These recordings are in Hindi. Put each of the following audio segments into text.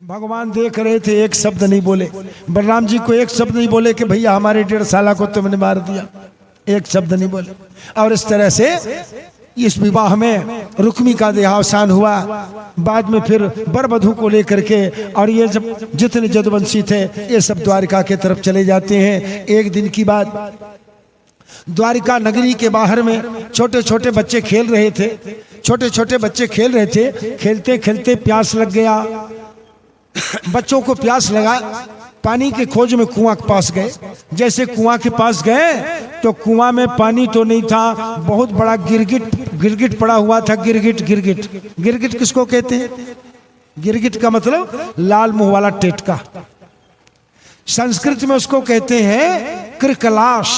भगवान देख रहे थे, एक शब्द नहीं बोले। बलराम जी को एक शब्द नहीं बोले कि भैया हमारे 1.5 साल को तुमने मार दिया, एक शब्द नहीं बोले। और इस तरह से इस विवाह में रुक्मी का देहावसान हुआ। बाद में फिर वर वधू को लेकर के और ये जब जितने जदुवंशी थे ये सब द्वारिका के तरफ चले जाते हैं। एक दिन की बात, द्वारिका नगरी के बाहर में छोटे छोटे बच्चे खेल रहे थे। छोटे छोटे बच्चे खेल रहे थे, खेलते खेलते प्यास लग गया। बच्चों को प्यास लगा, पानी के खोज में कुआं के पास गए। जैसे कुआं के पास गए तो कुआं में पानी तो नहीं था, बहुत बड़ा गिरगिट पड़ा हुआ था। गिरगिट किसको कहते हैं? गिरगिट का मतलब लाल मुंह वाला टेटका। संस्कृत में उसको कहते हैं कृकलाश,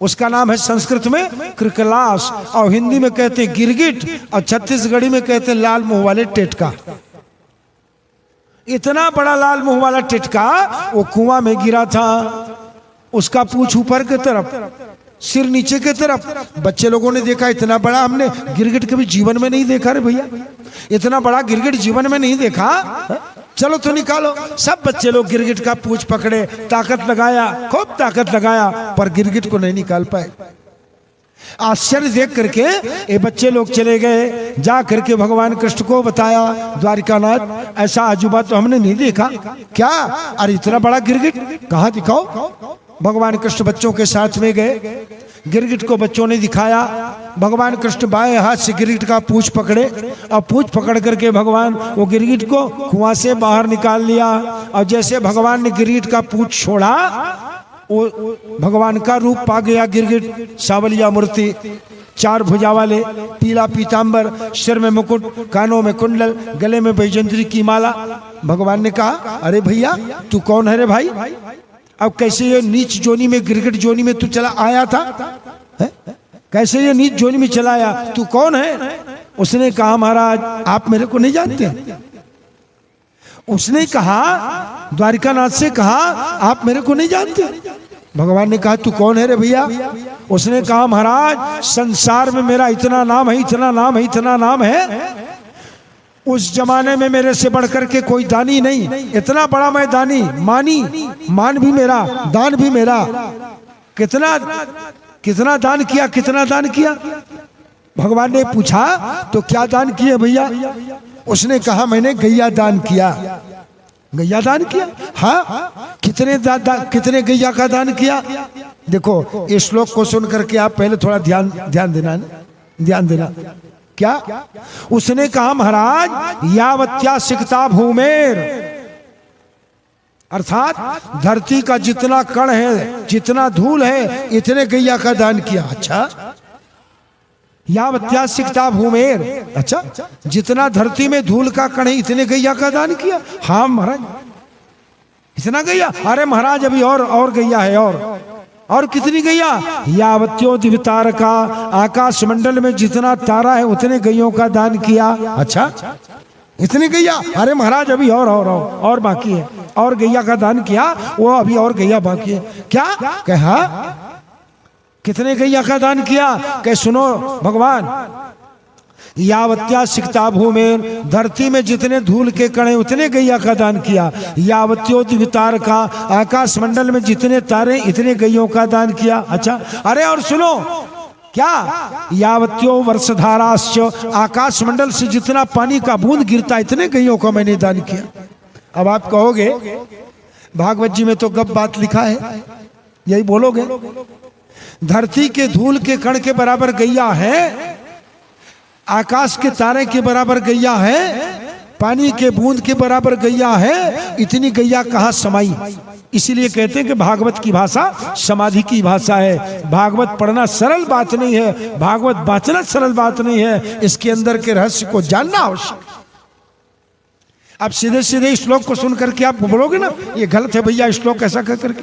उसका नाम है संस्कृत में कृकलाश, और हिंदी में कहते हैं गिरगिट, और छत्तीसगढ़ी में कहते हैं लाल मुंह वाले टेटका। इतना बड़ा लाल मुंह वाला टिटका वो कुआं में गिरा था। उसका पूंछ ऊपर की तरफ, सिर नीचे की तरफ। बच्चे लोगों ने देखा, इतना बड़ा हमने गिरगिट कभी जीवन में नहीं देखा रे भैया, इतना बड़ा गिरगिट जीवन में नहीं देखा। चलो तो निकालो। सब बच्चे लोग गिरगिट का पूंछ पकड़े, ताकत लगाया, खूब ताकत लगाया, पर गिरगिट को नहीं निकाल पाए। आश्चर्य देख करके ये बच्चे लोग चले गए, जा करके भगवान कृष्ण को बताया, द्वारिकानाथ ऐसा अजूबा तो हमने नहीं देखा। क्या? अरे इतना बड़ा गिरगिट कहाँ दिखाओ। भगवान कृष्ण बच्चों के साथ में गए, गिरगिट को बच्चों ने दिखाया। भगवान कृष्ण बाएं हाथ से गिरगिट का पूंछ पकड़े, और पूंछ पकड़ करके भगवान वो गिरगिट को कुआं से बाहर निकाल लिया। और जैसे भगवान ने गिरगिट का पूंछ छोड़ा, वो भगवान का रूप पा गया गिरगिट। सावलिया मूर्ति, 4 भुजा वाले, पीला पीतांबर, सिर में मुकुट, कानों में कुंडल, गले में बैजंत्री की माला। भगवान ने कहा, अरे भैया तू कौन है रे भाई? अब कैसे ये नीच जोनी में, गिरगिट जोनी में तू चला आया था है? कैसे ये नीच जोनी में चला आया? तू कौन है? उसने कहा, महाराज आप मेरे को नहीं जानते। उसने कहा, द्वारिकानाथ से कहा, आप मेरे को नहीं जानते। भगवान ने कहा, तू कौन है रे भैया? उसने कहा, महाराज संसार में मेरा इतना नाम है, इतना नाम है, इतना नाम है, उस जमाने में मेरे से बढ़कर के कोई दानी नहीं। इतना बड़ा मैं दानी, मान भी मेरा, दान भी मेरा। कितना दान किया, कितना दान किया? भगवान ने पूछा, तो क्या दान किए भैया? उसने कहा, मैंने गैया दान किया। गैया दान किया? हाँ। कितने गैया का दान किया? देखो इस श्लोक को सुन करके आप पहले थोड़ा ध्यान देना। क्या? उसने कहा, महाराज यावत्या सिकता भूमेर, अर्थात धरती का जितना कण है, जितना धूल है, इतने गैया का दान किया। अच्छा, यावत्या सिकता भूमेर, अच्छा जितना धरती में धूल का कण है इतने गैया का दान किया? हाँ महाराज, इतना गैया? अरे महाराज अभी और गैया है, और कितनी गैया? यावत्यो दिवतार का, आकाश मंडल में जितना तारा है उतने गैयों का दान किया। अच्छा इतनी गैया? अरे महाराज अभी और बाकी है, और गैया का दान किया, वो अभी और गैया बाकी है। क्या कहा? कितने गैया का दान किया? कह सुनो भगवान, यावत्या सिकता भूमेर, धरती में जितने धूल के कण उतने गैया का दान किया। यावत्यो दिवतार का, आकाश मंडल में जितने तारे इतने गैयों का दान किया। अच्छा, अरे और सुनो, क्या? यावत्यो वर्षधाराश्च, आकाश मंडल से जितना पानी का बूंद गिरता इतने गैयों का मैंने दान किया। अब आप कहोगे भागवत जी में तो गप बात लिखा है, यही बोलोगे? धरती के धूल के कण के बराबर गैया है, आकाश के तारे के बराबर गैया है, पानी के बूंद के बराबर गैया है, इतनी गैया कहाँ समाई? इसीलिए कहते हैं कि भागवत की भाषा समाधि की भाषा है। भागवत पढ़ना सरल बात नहीं है, भागवत बांचना सरल बात नहीं है, इसके अंदर के रहस्य को जानना आवश्यक। आप सीधे सीधे श्लोक को सुन करके आप बोलोगे ना ये गलत है भैया, श्लोक ऐसा कर करके,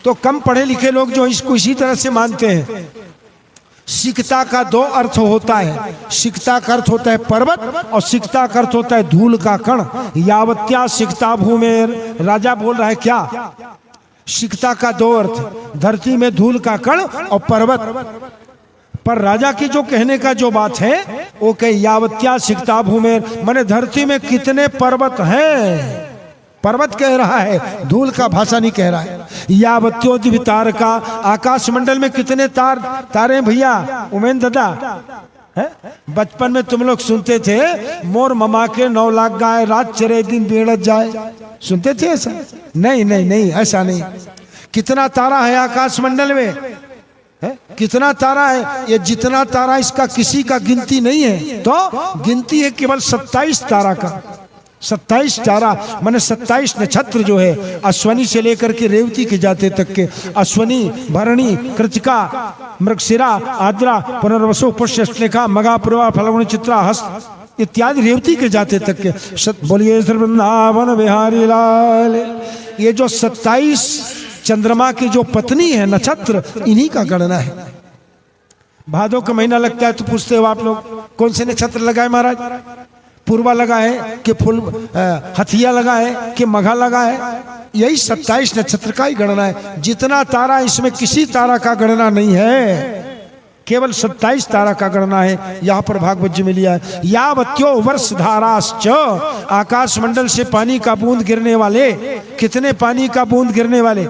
तो कम पढ़े लिखे लोग जो इसको इसी तरह से मानते हैं। सिकता का 2 अर्थ होता है। सिकता का अर्थ होता है पर्वत, और सिकता का अर्थ होता है धूल का कण। यावत्या सिकता भूमेर, राजा बोल रहा है क्या? सिकता का 2 अर्थ, धरती में धूल का कण और पर्वत। पर राजा की जो कहने का जो बात है वो कहे यावत्या सिकता भूमेर, माने धरती में कितने पर्वत हैं, पर्वत कह रहा है, धूल का भाषा नहीं कह रहा है। यावत्योदितार का, आकाश मंडल में कितने तारे भैया उमेन दादा है? बचपन में तुम लोग सुनते थे मोर ममा के 9 लाख गाय, रात चरे दिन बेड़त जाए, सुनते थे ऐसा? नहीं नहीं नहीं, ऐसा नहीं। कितना तारा है आकाश मंडल में है? कितना तारा है? ये जितना तारा इसका किसी का गिनती नहीं है, तो गिनती है केवल 27 तारा का। 27 तारा माने 27 नक्षत्र जो है, अश्वनी से लेकर के रेवती के जाते तक के, अश्वनी, भरणी, कृतिका, मृगशिरा, आद्रा, पुनर्वसु, पुष्यश्लेखा, मघा, पूर्वा, फल्गुनी, चित्रा, हस्त इत्यादि रेवती के जाते तक के। बोलिए श्री वृंदावन बिहारी लाल। ये जो 27 चंद्रमा की जो पत्नी है नक्षत्र, इन्हीं का गणना है। भादों का महीना लगता है तो पूछते हो आप लोग कौन से नक्षत्र लगाए महाराज? पूर्वा लगा है कि फुल हथिया लगा है कि मघा लगा है? यही 27 नक्षत्र का ही गणना है। जितना तारा, इसमें किसी तारा का गणना नहीं है, केवल 27 तारा का गणना है। यहाँ पर भागवत जी में लिया है। यावत्यो वर्ष धाराश्च, आकाश मंडल से पानी का बूंद गिरने वाले, कितने पानी का बूंद गिरने वाले?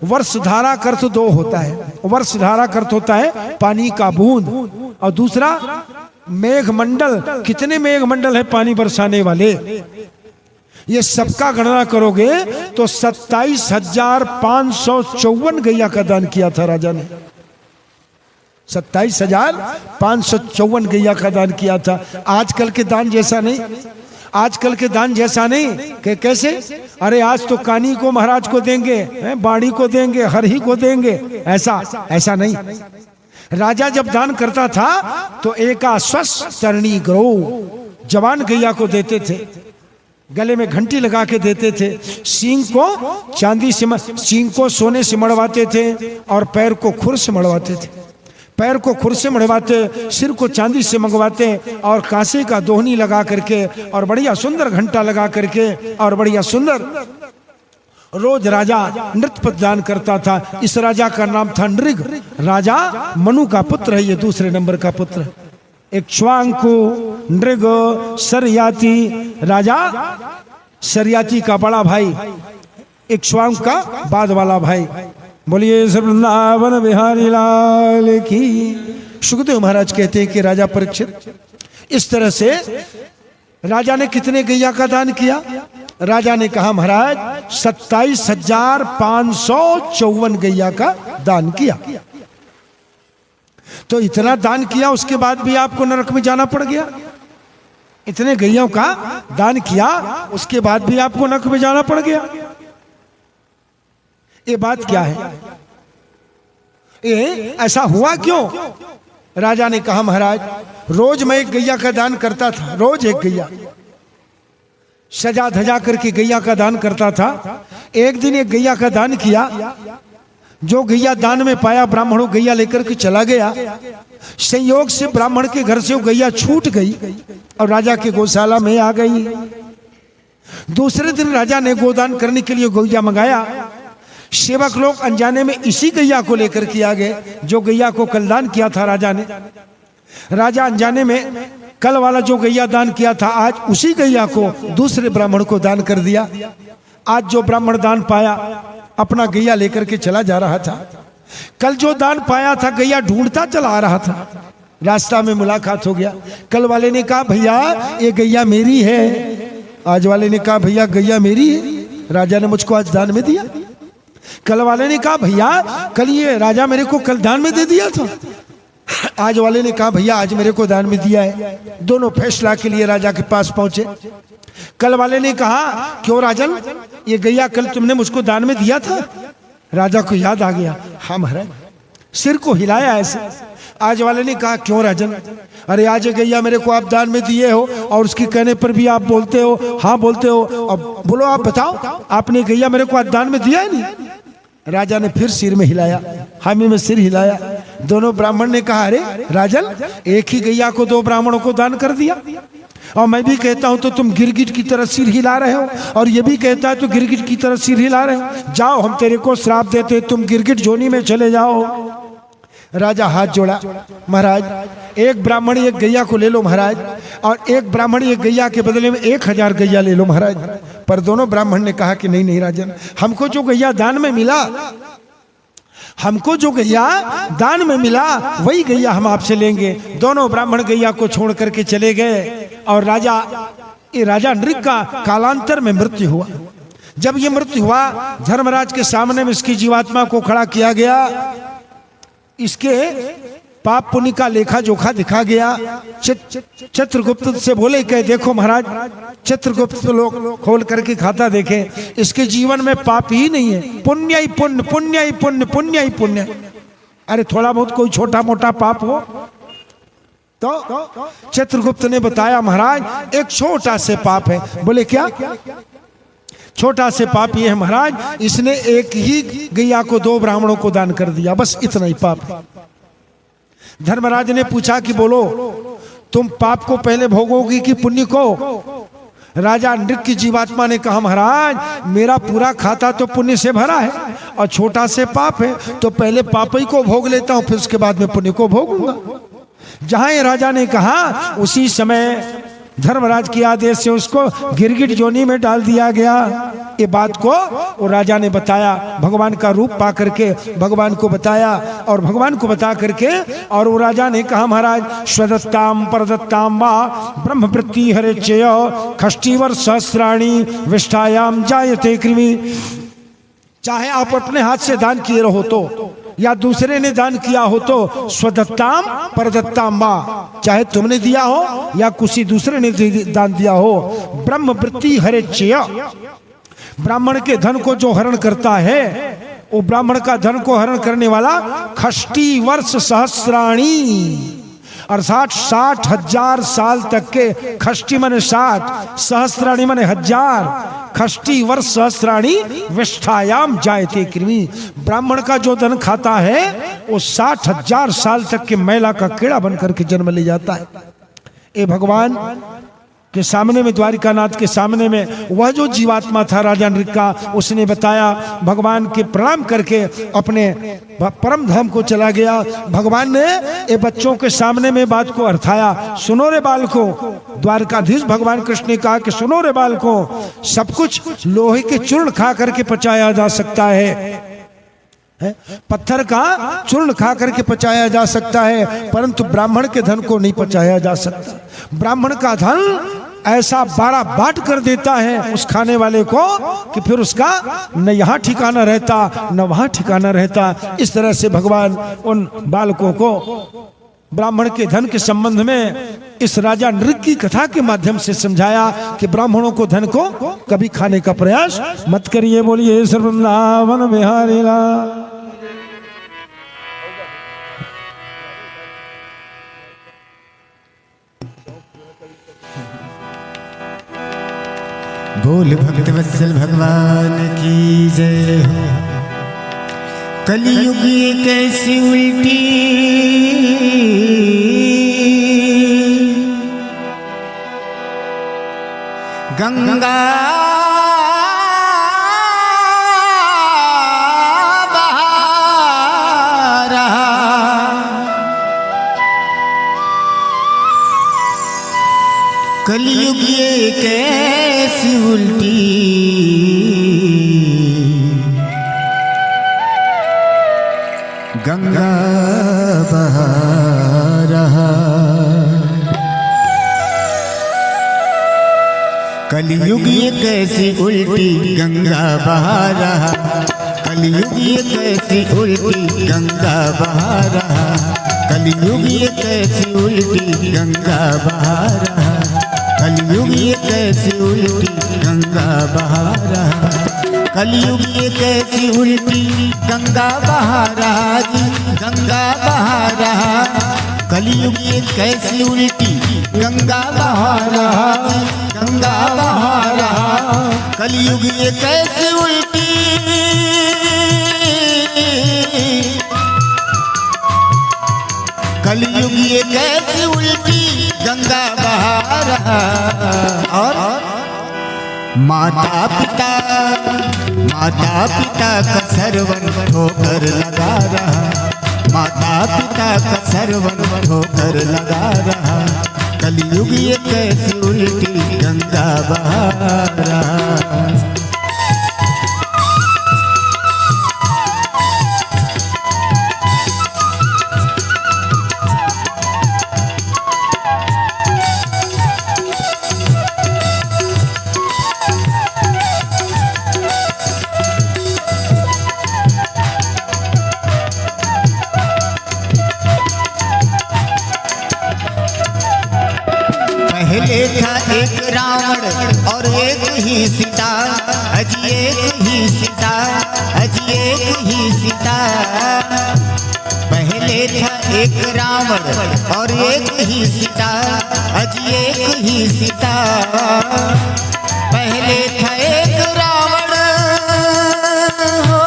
वर्ष धारा का अर्थ 2 होता है। वर्ष धारा का अर्थ होता है पानी का बूंद, और दूसरा मेघ मंडल, कितने मेघ मंडल है पानी बरसाने वाले। ये सबका गणना करोगे तो 27,554 गैया का दान किया था राजा ने। 27,554 गैया का दान किया था। आजकल के दान जैसा नहीं, आजकल के दान जैसा नहीं कि कैसे, अरे आज तो कानी को महाराज को देंगे, बाड़ी को देंगे, हरही को देंगे, ऐसा नहीं। राजा जब दान करता था तो एकाश्वस तरणी ग्रो, जवान गैया को देते थे, गले में घंटी लगा के देते थे, सींग को चांदी से, सींग को सोने से मड़वाते थे, और पैर को खुर से मड़वाते थे। पैर को खुर से मड़वाते, सिर को चांदी से मंगवाते, और कांसे का दोहनी लगा करके, और बढ़िया सुंदर घंटा लगा करके, और बढ़िया सुंदर रोज राजा नृत्य प्रदान करता था। इस राजा का नाम था नृग। राजा मनु का पुत्र है, ये दूसरे नंबर का पुत्र। इक्ष्वाकु, नृग, सरयाति, राजा सरयाति का बड़ा भाई, इक्ष्वाकु का बाद वाला भाई। बोलिए वृंदावन बिहारी लाल की। सुखदेव महाराज कहते हैं कि राजा परीक्षित, इस तरह से राजा ने कितने गैया का दान किया? राजा ने कहा महाराज 27,554 गैया का दान किया। तो इतना दान किया, उसके बाद भी आपको नरक में जाना पड़ गया? इतने गैयों का दान किया, उसके बाद भी आपको नरक में जाना पड़ गया? ये बात क्या है? ये ऐसा हुआ क्यों? राजा ने कहा महाराज रोज मैं एक गैया का दान करता था, रोज एक गैया, सजा धजा करके गैया का दान करता था। एक दिन एक गैया का दान किया, जो गैया दान में पाया ब्राह्मणों गैया लेकर के चला गया। संयोग से ब्राह्मण के घर से वो गैया छूट गई और राजा के गौशाला में आ गई। दूसरे दिन राजा ने गोदान करने के लिए गैया मंगाया। सेवक लोग अनजाने में इसी गैया को लेकर के आ गए, जो गैया को कल दान किया था राजा ने। राजा अनजाने में कल वाला जो गैया दान किया था, आज उसी गैया को दूसरे ब्राह्मण को दान कर दिया। आज जो ब्राह्मण दान पाया अपना गैया लेकर के चला जा रहा था। कल जो दान पाया था गैया ढूंढता चला आ रहा था। रास्ता में मुलाकात हो गया। कल वाले ने कहा भैया ये गैया मेरी है। आज वाले ने कहा भैया गैया मेरी है, राजा ने मुझको आज दान में दिया। कल वाले ने कहा भैया कल ये राजा मेरे को कल दान में दे दिया था। आज वाले ने कहा भैया आज मेरे को दान में दिया है। दोनों फैसला के लिए राजा के पास पहुंचे। कल वाले ने कहा क्यों राजन, ये गैया कल तुमने मुझको दान में दिया था? राजा को याद आ गया, हाँ महाराज, सिर को हिलाया ऐसे। आज वाले ने कहा क्यों राजन, अरे आज ये गैया मेरे को आप दान में दिए हो और उसके कहने पर भी आप बोलते हो हाँ बोलते हो। अब बोलो आप बताओ, आपने गैया मेरे को आज दान में दिया है नहीं? राजा ने फिर सिर में हिलाया, हामी में सिर हिलाया। दोनों ब्राह्मण ने कहा अरे राजन, एक ही गैया को दो ब्राह्मणों को दान कर दिया, और मैं भी कहता हूं तो तुम गिरगिट की तरह सिर हिला रहे हो, और ये भी कहता है तो गिरगिट की तरह सिर हिला रहे हो। जाओ हम तेरे को श्राप देते, तुम गिरगिट जोनी में चले जाओ। राजा हाथ जोड़ा, महाराज एक ब्राह्मण एक गैया को ले लो महाराज, और एक ब्राह्मण एक गैया के बदले में 1000 गैया ले लो महाराज। पर दोनों ब्राह्मण ने कहा कि नहीं नहीं राजन, हमको जो गैया दान में मिला, हमको जो गैया दान में मिला वही गैया हम आपसे लेंगे। दोनों ब्राह्मण गैया को छोड़ करके चले गए और राजा नृग का कालांतर में मृत्यु हुआ। जब ये मृत्यु हुआ, धर्मराज के सामने में इसकी जीवात्मा को खड़ा किया गया, इसके पाप पुण्य का लेखा जोखा दिखा गया। चित्रगुप्त से बोले कि देखो महाराज, चित्रगुप्त लोग खोल करके खाता देखे, इसके जीवन में पाप ही नहीं है, पुण्य ही पुण्य, पुण्य ही पुण्य, पुण्य ही पुण्य। अरे थोड़ा बहुत कोई छोटा मोटा पाप हो तो चित्रगुप्त ने बताया महाराज एक छोटा से पाप है। बोले क्या? छोटा से पाप ये है महाराज, इसने एक ही गैया को 2 ब्राह्मणों को दान कर दिया, बस इतना ही पाप है। धर्मराज ने पूछा कि बोलो तुम पाप को पहले भोगोगी कि पुण्य को? राजा नृग की जीवात्मा ने कहा महाराज मेरा पूरा खाता तो पुण्य से भरा है और छोटा से पाप है, तो पहले पाप ही को भोग लेता हूं, फिर उसके बाद में पुण्य को भोगूंगा। जहां ये राजा ने कहा उसी समय धर्मराज के आदेश से उसको गिरगिट जोनी में डाल दिया गया। ये बात को वो राजा ने बताया, भगवान का रूप पा करके भगवान को बताया, और भगवान को बता करके और वो राजा ने कहा महाराज स्वदत्ताम परदत्ताम वा ब्रह्मवृत्ति हरेचय खष्टिवर सहस्राणी विष्ठायाम जायते कृमि। चाहे आप अपने हाथ से दान किए रहो तो या दूसरे ने दान किया हो तो स्वदत्ताम परदत्ताम वा, चाहे तुमने दिया हो या किसी दूसरे ने दान दिया हो, ब्रह्मवृत्ति हरेचय, ब्राह्मण के धन को जो हरण करता है वो ब्राह्मण का धन को हरण करने वाला खष्टी वर्ष सहस्राणी, अर्थात 60,000 साल तक के, खष्टी माने 60, सहस्राणी माने 1000, खष्टी वर्ष सहस्राणी विष्ठायाम जायते कृमि। ब्राह्मण का जो धन खाता है वो 60,000 साल तक के मैला का कीड़ा बन करके जन्म ले जाता है। ये भगवान के सामने में, द्वारिकानाथ के सामने में वह जो जीवात्मा था राजा नृग का, उसने बताया, भगवान के प्रणाम करके अपने परम धाम को चला गया। भगवान ने ये बच्चों के सामने में बात को अर्थाया, सुनो रे बालको, द्वारकाधीश भगवान कृष्ण ने कहा कि सुनो रे बालको, सब कुछ लोहे के चूर्ण खा करके पचाया जा सकता है, पत्थर का चूर्ण खा करके पचाया जा सकता है, परंतु ब्राह्मण के धन को नहीं पचाया जा सकता। ब्राह्मण का धन ऐसा 12 बाट कर देता है उस खाने वाले को कि फिर उसका न यहाँ ठिकाना रहता न वहाँ ठिकाना रहता। इस तरह से भगवान उन बालकों को ब्राह्मण के धन के संबंध में इस राजा नृग की कथा के माध्यम से समझाया कि ब्राह्मणों को धन को कभी खाने का प्रयास मत करिए। बोलिए वृंदावन बिहारी लाल। बोल भक्त वत्सल भगवान की जय हो। कलयुग कैसी उल्टी गंगा बहा रहा, कलयुग ये कैसी उल्टी गंगा बहा रहा, कलयुग ये कैसी उल्टी गंगा बहा रहा, कलयुग ये कैसी उल्टी गंगा बहा रहा, कलयुग ये कैसी उल्टी गंगा बहा रहा, कलयुग ये कैसी उल्टी गंगा बहा रहा, कलयुग ये कैसी उल्टी गंगा बहा रहा जी, गंगा बहा रहा, कलयुग ये कैसी उल्टी गंगा बहा रहा, गंगा बहा रहा, कलयुग ये कैसी उल्टी कलयुग ये कैसी उल्टी गंगा बहा रहा। और माता पिता का सर्वन ठोकर लगा रहा, माता पिता का सरवन होकर लगा रहा। कलयुग ये कैसी उल्टी गंगा बहा रहा। पहले था एक रावण और एक ही सीता, अजी एक ही सीता, अजी एक ही सीता। पहले था एक रावण और एक ही सीता, अजी एक ही सीता। पहले था एक रावण हो,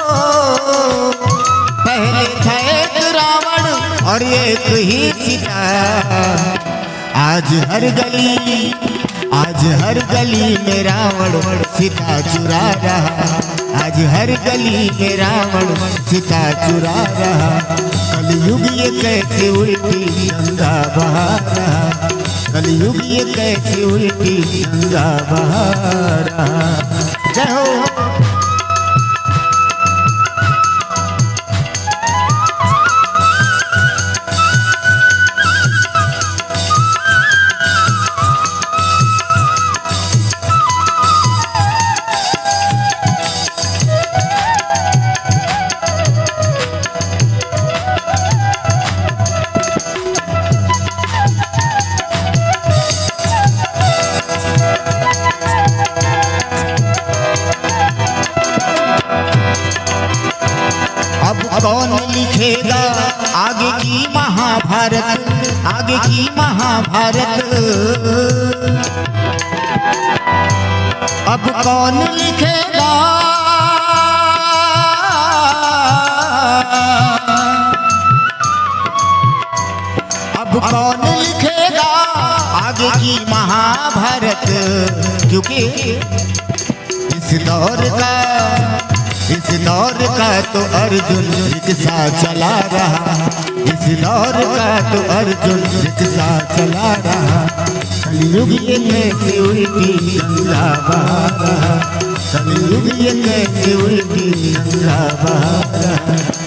पहले था एक रावण और एक ही सीता। आज हर गली में रावण सीता चुरा रहा। आज हर गली में रावण सीता चुरा रहा। कलयुग ये कैसे उल्टी गंगा बहा रहा। कलयुग ये कैसे उल्टी गंगा बहा रहा। जय हो। कौन लिखेगा आगे की महाभारत, आगे की महाभारत। अब कौन लिखेगा, अब कौन लिखेगा आगे की महाभारत। क्योंकि इस दौर का तो अर्जुन रिक्शा चला रहा। इस दौर का तो अर्जुन रिक्शा चला रहा। कलयुग ये कैसे उल्टी गंगा बहा रहा। कलयुग ये कैसे उल्टी गंगा बहा रहा।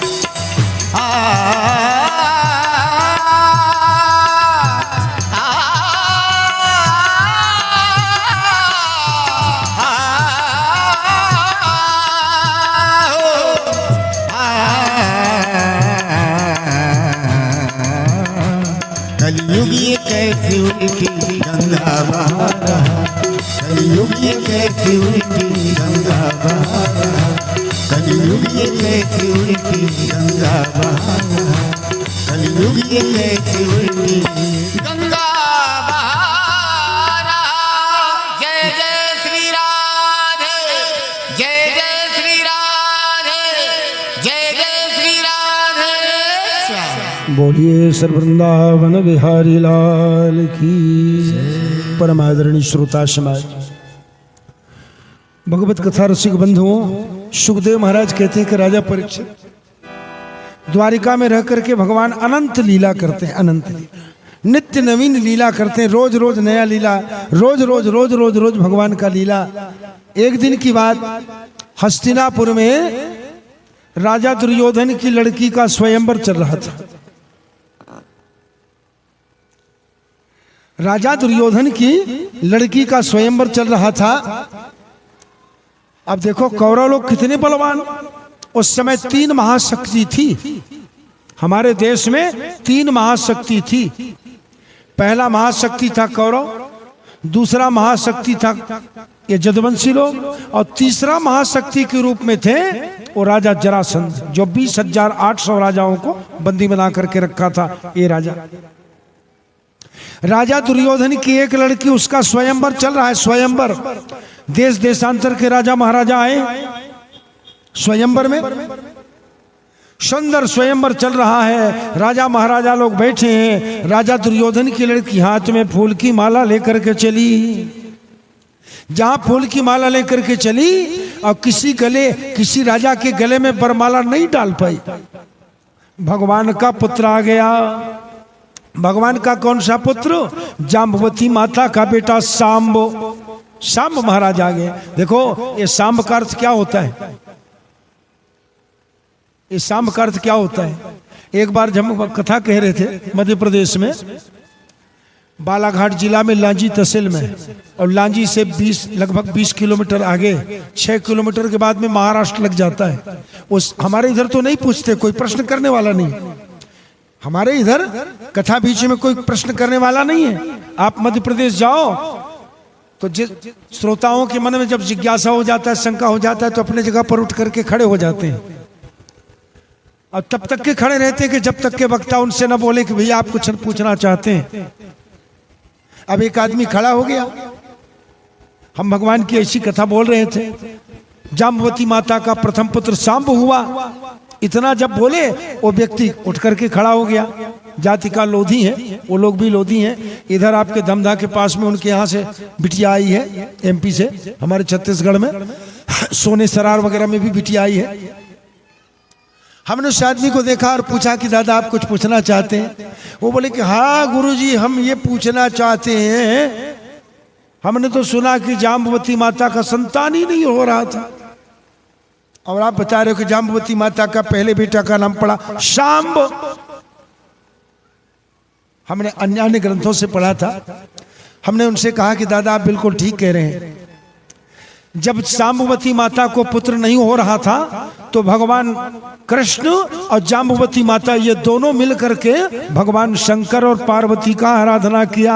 कलयुग ये कैसी उल्टी गंगा बहा रहा। कलयुग ये कैसी उल्टी गंगा बहा रहा। कलयुग ये कैसी उल्टी गंगा बहा रहा। कलयुग ये कैसी उल्टी गंगा बहा रहा। जय जय श्री राधे, जय जय श्री राधे, जय जय श्री राधे। बोलिए सर वृंदावन बिहारी लाल की। परम आदरणीय श्रोता समाज, भगवत कथा रसिक बंधुओं, सुखदेव महाराज कहते हैं कि राजा परीक्षित द्वारिका में रह करके भगवान अनंत लीला करते हैं। अनंत लीला, नित्य नवीन लीला करते हैं। रोज रोज नया लीला, रोज रोज रोज रोज रोज भगवान का लीला। एक दिन की बात, हस्तिनापुर में राजा दुर्योधन की लड़की का स्वयंवर चल रहा था। राजा दुर्योधन की लड़की का स्वयंवर चल रहा था। अब देखो कौरव लोग कितने बलवान। उस समय 3 महाशक्ति थी। हमारे देश में 3 महाशक्ति थी। पहला महाशक्ति था कौरव, दूसरा महाशक्ति था ये जदुवंशी लोग, और तीसरा महाशक्ति के रूप में थे वो राजा जरासंध, जो 20,800 राजाओं को बंदी बना करके रखा था। ये राजा दुर्योधन की एक लड़की, उसका स्वयंवर चल रहा है। स्वयंवर, देश देशांतर के राजा महाराजा आए स्वयंवर में। सुंदर स्वयंवर चल रहा है, राजा महाराजा लोग बैठे हैं। राजा दुर्योधन की लड़की हाथ में फूल की माला लेकर के चली। जहां फूल की माला लेकर के चली और किसी राजा के गले में वरमाला नहीं डाल पाई। भगवान का पुत्र आ गया। भगवान का कौन सा पुत्र? जाम्बवती माता का बेटा सांब। सांब महाराज आ गए। देखो ये सांब का अर्थ क्या होता है? ये सांब का अर्थ क्या होता है? एक बार जब हम कथा कह रहे थे मध्य प्रदेश में, बालाघाट जिला में लांजी तहसील में, और लांजी से लगभग 20 किलोमीटर आगे 6 किलोमीटर के बाद में महाराष्ट्र लग जाता है। उस हमारे इधर तो नहीं पूछते, कोई प्रश्न करने वाला नहीं। हमारे इधर कथा बीच में कोई प्रश्न करने वाला नहीं है। आप मध्य प्रदेश जाओ तो श्रोताओं के मन में जब जिज्ञासा हो जाता है, शंका हो जाता है, तो अपने जगह पर उठ करके खड़े हो जाते हैं और तब तक के खड़े रहते हैं कि जब तक के वक्ता उनसे न बोले कि भैया आप कुछ पूछना चाहते हैं। अब एक आदमी खड़ा हो गया। हम भगवान की ऐसी कथा बोल रहे थे। जाम्बवती माता का प्रथम पुत्र सांब हुआ। इतना जब बोले वो व्यक्ति उठ करके खड़ा हो गया। जाति का लोधी है, वो लोग भी लोधी हैं। इधर आपके दमदा के पास में उनके यहाँ से बिटिया आई है, एमपी से, हमारे छत्तीसगढ़ में सोने सरार वगैरह में भी बिटिया आई है। हमने उस आदमी को देखा और पूछा कि दादा आप कुछ पूछना चाहते हैं? वो बोले कि हाँ गुरुजी, हम ये पूछना चाहते हैं, हमने तो सुना कि जाम्बवती माता का संतान ही नहीं हो रहा था, और आप बता रहे हो कि जाम्बवती माता का पहले बेटा का नाम पड़ा सांब। हमने अन्य ग्रंथों से पढ़ा था। हमने उनसे कहा कि दादा आप बिल्कुल ठीक कह रहे हैं। जब जाम्बवती माता को पुत्र नहीं हो रहा था तो भगवान कृष्ण और जाम्बवती माता ये दोनों मिल करके भगवान शंकर और पार्वती का आराधना किया।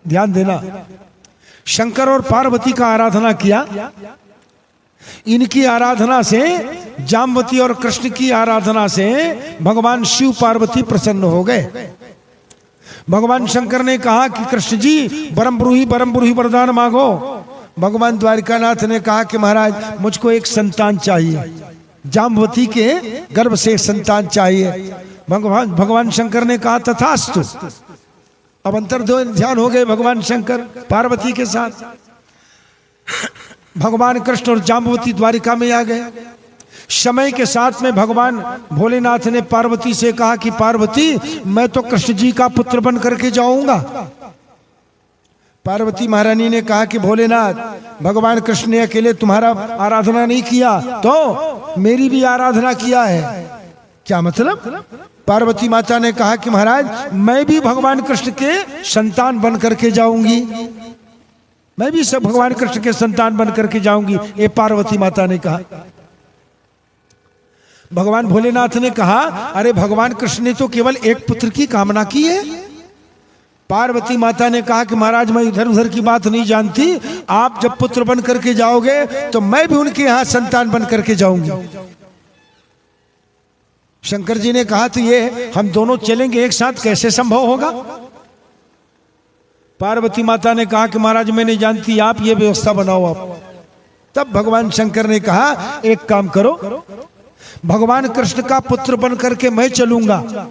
ध्यान देना, शंकर और पार्वती का आराधना किया। इनकी आराधना से, जाम्बवती और कृष्ण की आराधना से भगवान शिव पार्वती प्रसन्न हो गए। भगवान शंकर ने कहा कि कृष्ण जी परम ब्रूही वरदान मांगो। भगवान द्वारिकानाथ ने कहा कि महाराज मुझको एक संतान चाहिए, जाम्बवती के गर्भ से संतान चाहिए। भगवान शंकर ने कहा तथास्तु। अब ध्यान हो गए भगवान शंकर पार्वती के साथ। भगवान कृष्ण और जाम्बवती द्वारिका में आ गए। समय के साथ में भगवान भोलेनाथ ने पार्वती से कहा कि पार्वती मैं तो कृष्ण जी का पुत्र बन करके जाऊंगा। पार्वती महारानी ने कहा कि भोलेनाथ, भगवान कृष्ण ने अकेले तुम्हारा आराधना नहीं किया तो मेरी भी आराधना किया है। क्या मतलब? पार्वती माता ने कहा कि महाराज मैं भी भगवान कृष्ण के संतान बन करके जाऊंगी, मैं भी सब भगवान कृष्ण के संतान बन करके जाऊंगी, ये पार्वती माता ने कहा। भगवान भोलेनाथ ने कहा अरे भगवान कृष्ण ने तो केवल एक पुत्र की कामना की है। पार्वती माता ने कहा कि महाराज मैं इधर उधर की बात नहीं जानती, आप जब पुत्र बन करके जाओगे तो मैं भी उनके यहां संतान बन करके जाऊंगी। शंकर जी ने कहा तो ये हम दोनों चलेंगे एक साथ, कैसे संभव होगा? पार्वती माता ने कहा कि महाराज मैं नहीं जानती, आप ये व्यवस्था बनाओ आप। तब भगवान शंकर ने कहा एक काम करो, भगवान कृष्ण का पुत्र बन करके मैं चलूंगा।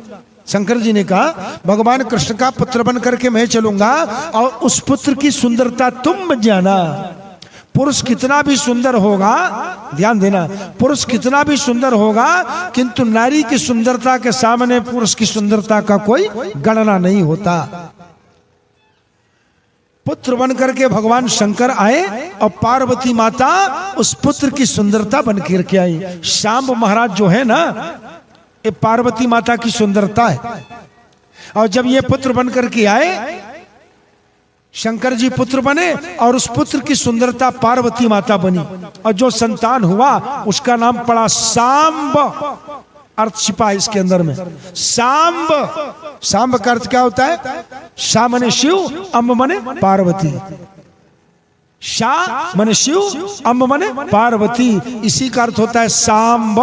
शंकर जी ने कहा भगवान कृष्ण का पुत्र बन करके मैं चलूंगा और उस पुत्र की सुंदरता तुम मत जाना। पुरुष कितना भी सुंदर होगा, ध्यान देना, पुरुष कितना भी सुंदर होगा किंतु नारी की सुंदरता के सामने पुरुष की सुंदरता का कोई गणना नहीं होता। पुत्र बन करके भगवान शंकर आए और पार्वती माता उस पुत्र की सुंदरता बन करके आई। सांब महाराज जो है ना, ये पार्वती माता की सुंदरता है। और जब ये पुत्र बन करके आए, शंकर जी पुत्र बने और उस पुत्र की सुंदरता पार्वती माता बनी, और जो संतान हुआ उसका नाम पड़ा सांब। अर्थ छिपा इसके अंदर में, सांब। सांब का अर्थ क्या होता है? शा मने शिव, अम्ब मने पार्वती। शा मने शिव, अम्ब मने पार्वती, इसी का अर्थ होता है सांब।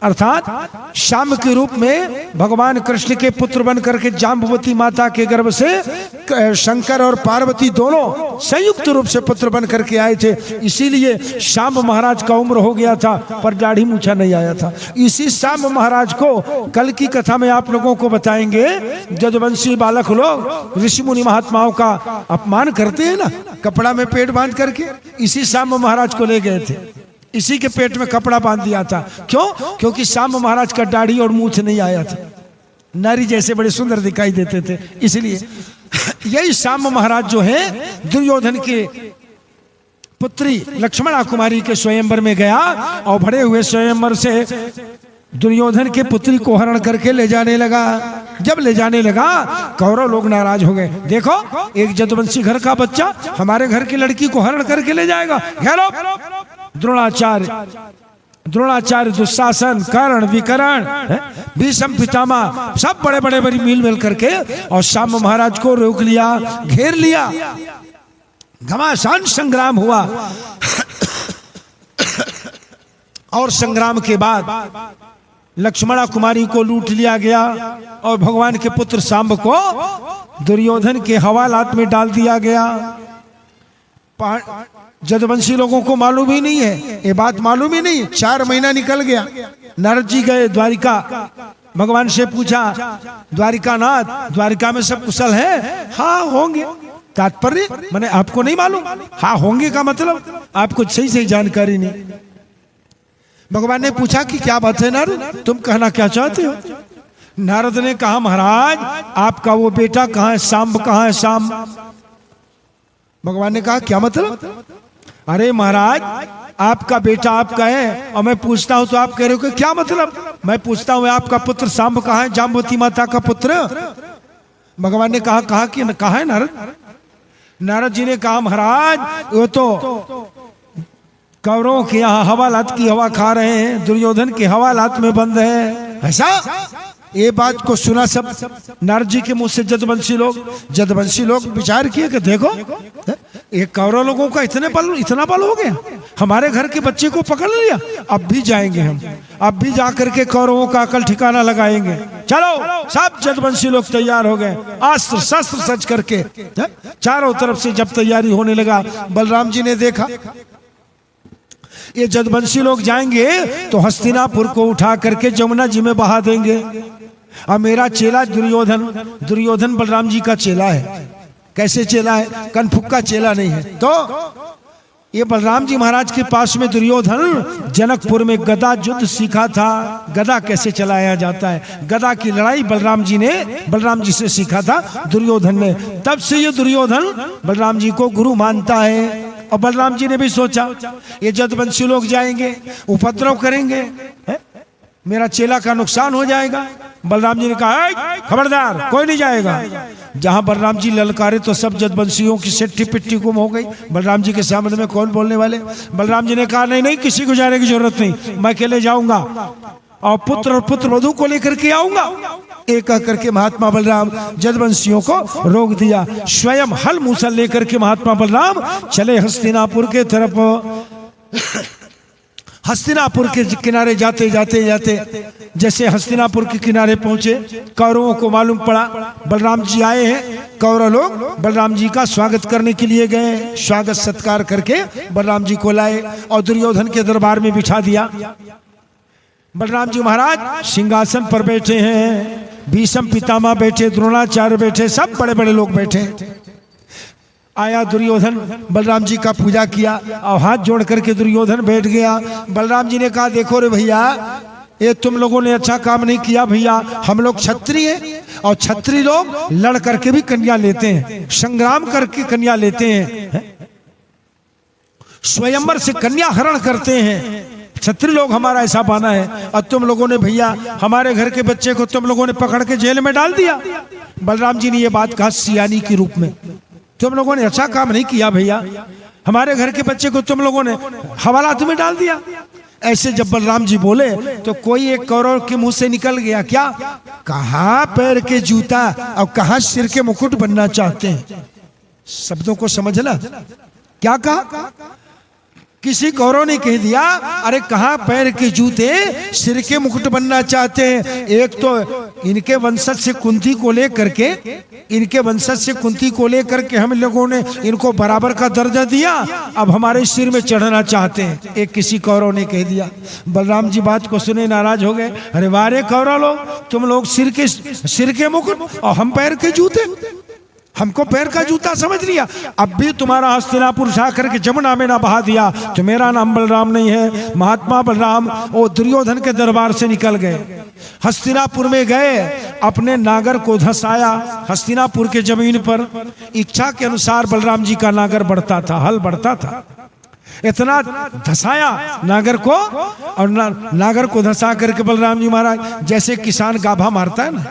अर्थात शाम के रूप में भगवान कृष्ण के पुत्र बन करके जाम्बवती माता के गर्भ से शंकर और पार्वती दोनों संयुक्त रूप से पुत्र बन करके आए थे। इसीलिए शाम महाराज का उम्र हो गया था पर दाढ़ी मूछा नहीं आया था। इसी शाम महाराज को कल की कथा में आप लोगों को बताएंगे। जदवंशी बालक लोग ऋषि मुनि महात्माओं का अपमान करते हैं ना, कपड़ा में पेट बांध करके, इसी शाम महाराज को ले गए थे। इसी के पेट में कपड़ा बांध दिया था। क्यों? क्योंकि शाम महाराज का दाढ़ी और मूछ नहीं आया था, नारी जैसे बड़े सुंदर दिखाई देते थे, इसलिए। यही शाम महाराज जो है दुर्योधन के पुत्री लक्ष्मणा कुमारी के स्वयंवर में गया और भरे हुए स्वयंवर से दुर्योधन के पुत्री को हरण करके ले जाने लगा। जब ले जाने लगा कौरव लोग नाराज हो गए। देखो, एक जदुवंशी घर का बच्चा हमारे घर की लड़की को हरण करके ले जाएगा। घेरो! द्रोणाचार्य, दुशासन, कर्ण, विकर्ण, भीष्म पितामह सब बड़े बड़े बड़ी मिल मिल करके और शाम महाराज को रोक लिया, घेर लिया। घमासान संग्राम हुआ और संग्राम के बाद लक्ष्मणा कुमारी को लूट लिया गया और भगवान के पुत्र सांब को दुर्योधन के हवालात में डाल दिया गया। जदुवंशी लोगों को मालूम ही नहीं है, ये बात मालूम ही नहीं। 4 महीना निकल गया। नारद जी गए द्वारिका, भगवान से पूछा, द्वारिकानाथ, द्वारिका में सब कुशल है? हाँ होंगे। तात्पर्य मैंने आपको नहीं मालूम? हाँ होंगे का मतलब आपको सही सही जानकारी नहीं। भगवान ने पूछा कि क्या बात है नारद, तुम कहना क्या चाहते हो? नारद ने कहा, महाराज आपका वो बेटा कहाँ है? सांब कहाँ है? सांब। भगवान ने कहा, क्या मतलब? अरे महाराज आपका बेटा आपका है और मैं पूछता हूं तो आप कह रहे हो कि क्या मतलब? मैं पूछता हूं आपका पुत्र सांब कहाँ है, जाम्बवती माता का पुत्र? भगवान ने कहा, कहाँ है नारद? नारद जी ने कहा, महाराज वो तो कौरवों के यहाँ हवालात की हवा खा रहे हैं, दुर्योधन के हवालात में बंद है। ऐसा? ये बात को सुना सब नारद जी के मुंह से जदुवंशी लोग विचार किए कि देखो ये कौरव लोगों का इतना बल हो गया, हमारे घर के बच्चे को पकड़ लिया, अब भी जाएंगे हम, अब भी जाकर के कौरवों का अकल ठिकाना लगाएंगे। चलो सब जदुवंशी लोग तैयार हो गए, अस्त्र शस्त्र सज करके। चारों तरफ से जब तैयारी होने लगा, बलराम जी ने देखा ये जदुवंशी लोग जाएंगे तो हस्तिनापुर को उठा करके जमुना जी में बहा देंगे। अब मेरा चेला दुर्योधन बलराम जी का चेला है। कैसे चेला है? कनफुक्का चेला नहीं है। तो ये बलराम जी महाराज के पास में दुर्योधन जनकपुर में गदा युद्ध सीखा था। गदा कैसे चलाया जाता है, गदा की लड़ाई बलराम जी से सीखा था दुर्योधन ने। तब से ये दुर्योधन बलराम जी को गुरु मानता है। और बलराम जी ने भी सोचा ये जदुवंशी लोग जाएंगे, उपद्रव करेंगे, मेरा चेला का नुकसान हो जाएगा। बलराम जी ने कहा, खबरदार कोई नहीं जाएगा। जहां बलराम जी ललकारे तो सब जदुवंशियों की सिट्टी पिट्टी गुम हो गई। बलराम जी के सामने में कौन बोलने वाले? बलराम जी ने कहा, नहीं किसी को जाने की जरूरत नहीं, मैं अकेले जाऊंगा और पुत्र वधू को लेकर के आऊंगा। एक करके महात्मा बलराम जदुवंशियों को रोक दिया। स्वयं हल मूसल लेकर के महात्मा बलराम चले हस्तिनापुर के तरफ। हस्तिनापुर के किनारे जाते जैसे हस्तिनापुर के किनारे पहुंचे, कौरवों को मालूम पड़ा बलराम जी आए हैं। कौरव लोग बलराम जी का स्वागत करने के लिए गए, स्वागत सत्कार करके बलराम जी को लाए और दुर्योधन के दरबार में बिठा दिया। बलराम जी महाराज सिंहासन पर बैठे हैं, भीष्म पितामह बैठे, द्रोणाचार्य बैठे, सब बड़े बड़े लोग बैठे। आया दुर्योधन, बलराम जी का पूजा किया और हाथ जोड़ करके दुर्योधन बैठ गया। बलराम जी ने कहा, देखो रे भैया, ये तुम लोगों ने अच्छा काम नहीं किया भैया। हम लोग क्षत्रिय हैं और क्षत्रिय लोग लड़ करके भी कन्या लेते हैं, संग्राम करके कन्या लेते हैं, स्वयंवर से कन्या हरण करते हैं। क्षत्रिय लोग हमारा ऐसा माना है और तुम लोगों ने भैया हमारे घर के बच्चे को तुम लोगों ने पकड़ के जेल में डाल दिया। बलराम जी ने ये बात कहा सियानी के रूप में, तुम लोगों ने अच्छा काम नहीं किया भैया, हमारे घर के बच्चे को तुम लोगों ने हवालात में डाल दिया। ऐसे जब बलराम जी बोले तो कोई एक कौरव के मुंह से निकल गया, क्या? कहां पैर के जूता और कहां सिर के मुकुट बनना चाहते हैं। शब्दों को समझना, क्या कहा? किसी कौरव ने कह दिया, अरे कहां पैर के जूते सिर के मुकुट बनना चाहते हैं। एक तो इनके वंशज से कुंती को लेकर के हम लोगों ने इनको बराबर का दर्जा दिया, अब हमारे सिर में चढ़ना चाहते हैं, एक किसी कौरव ने कह दिया। बलराम जी बात को सुने नाराज हो गए। अरे वारे कौरव लोग, तुम लोग सिर के मुकुट और हम पैर के जूते, हमको पैर का जूता समझ लिया। अब भी तुम्हारा हस्तिनापुर जा करके जमुना में ना बहा दिया तो मेरा नाम बलराम नहीं है। महात्मा बलराम वो दुर्योधन के दरबार से निकल गए, हस्तिनापुर में गए, अपने नागर को धसाया हस्तिनापुर के जमीन पर। इच्छा के अनुसार बलराम जी का नागर बढ़ता था, हल बढ़ता था, इतना धसाया नागर को। और नागर को धसा करके बलराम जी महाराज जैसे किसान गाभा मारता है ना,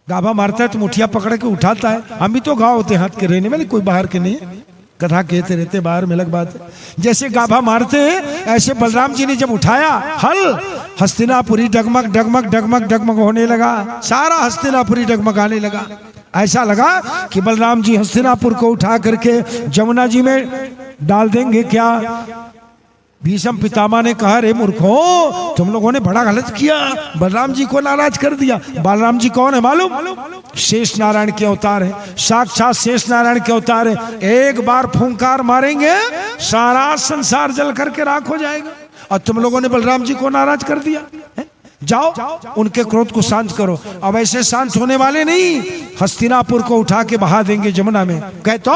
गाभा मारता है तो मुठिया पकड़ के उठाता है। हम भी तो गाँव होते हाथ के रहने वाले, कोई बाहर के नहीं है, कथा कहते रहते बाहर में अलग बात है। जैसे गाभा मारते हैं ऐसे बलराम जी ने जब उठाया हल, हस्तिनापुरी डगमग डगमग डगमग डगमग होने लगा, सारा हस्तिनापुरी डगमगाने लगा। ऐसा लगा कि बलराम जी हस्तिनापुर को उठा करके जमुना जी में डाल देंगे क्या। भीष्म पितामह ने कहा, रे मूर्खों, तुम लोगों ने बड़ा गलत किया, बलराम जी को नाराज कर दिया। बलराम जी कौन है मालूम? शेष नारायण के अवतार है, साक्षात शेष नारायण के अवतार है। एक बार फूंकार मारेंगे सारा संसार जल करके राख हो जाएगा, और तुम लोगों ने बलराम जी को नाराज कर दिया है? जाओ उनके क्रोध को शांत करो। अब ऐसे शांत होने वाले नहीं, हस्तिनापुर को उठा के बहा देंगे जमुना में। कहे तो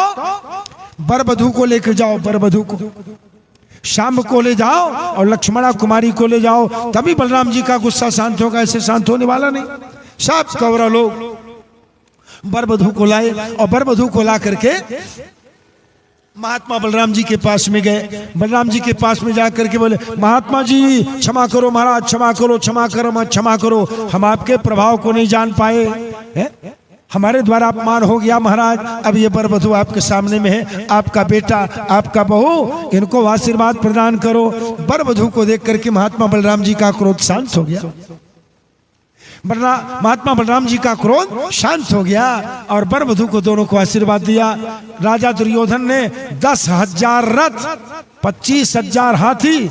बरबधू को लेकर जाओ, बरबधू को शाम को ले जाओ और लक्ष्मणा कुमारी को ले जाओ, तभी बलराम जी का गुस्सा शांत होगा, ऐसे शांत होने वाला नहीं। सब कौरव लोग बरबधू को लाए और बरबधू को ला करके महात्मा बलराम जी के पास में गए। बलराम जी के पास में जाकर के बोले, महात्मा जी क्षमा करो महाराज, क्षमा करो, क्षमा करो, मत क्षमा करो, हम आपके प्रभाव को नहीं जान पाए, हमारे द्वारा अपमान हो गया महाराज। अब ये बरबधू आपके सामने में है, आपका बेटा, आपका बहू, इनको आशीर्वाद प्रदान करो। बरबधू को देख करके महात्मा बलराम जी का क्रोध शांत हो गया। महात्मा बलराम जी का क्रोध शांत हो गया और बरबधू को दोनों को आशीर्वाद दिया। राजा दुर्योधन ने 10,000 रथ, 25,000 हाथी,